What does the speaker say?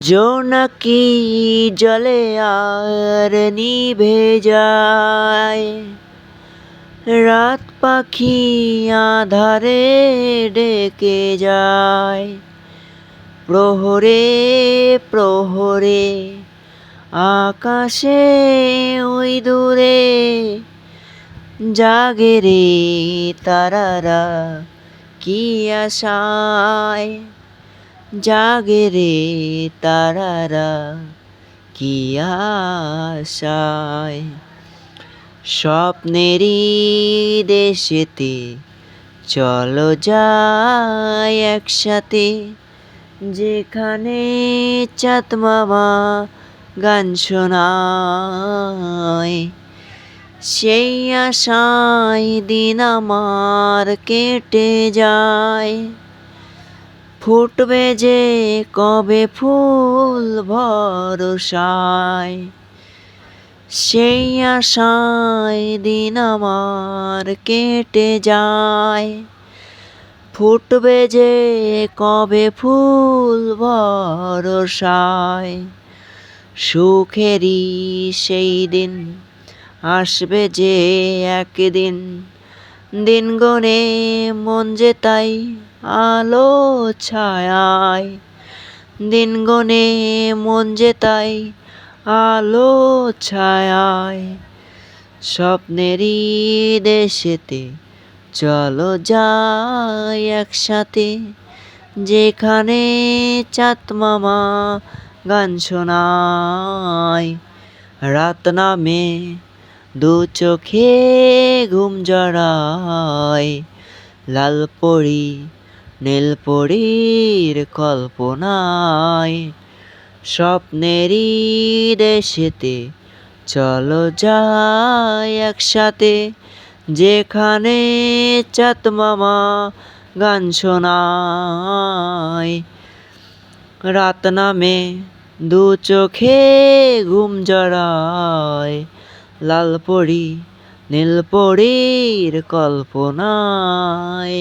জোনাকি জলে আর নিভে যায়, রাত পাখি আঁধারে ডেকে যায়। প্রহরে প্রহরে আকাশে ওই দূরে জাগে রে তারারা কি আশায়, জাগে রে তারারা কি আশায়। স্বপ্নেরই দেশেতে চলো যাই একসাথে, যেখানে চাঁদ মামা গান শোনায়। সেই আশায় দিন আমার কেটে যায়, ফুটবে যে কবে ফুল ভরসায়। সেই আশায় দিন আমার কেটে যায়, ফুটবে যে কবে ফুল ভরসায়। সুখেরই সেই দিন আসবে যে একদিন, দিন গনে মন যে তাই আলো ছায়ায়। দিন গনে মন যে তাই আলো ছায়ায়। স্বপ্নেরই দেশেতে চলো যাই একসাথে, যেখানে চাঁদ মামা গান শোনায়। রাত নামে দু চোখে ঘুম জড়ায়, লাল পরি নীল পরীর কল্পনায়। স্বপ্নেরই দেশেতে চলো যাই একসাথে, যেখানে চাঁদ মামা গান শোনায়। রাত নামে দু চোখে ঘুম জড়ায়, লাল পরি নীল পরীর কল্পনায়।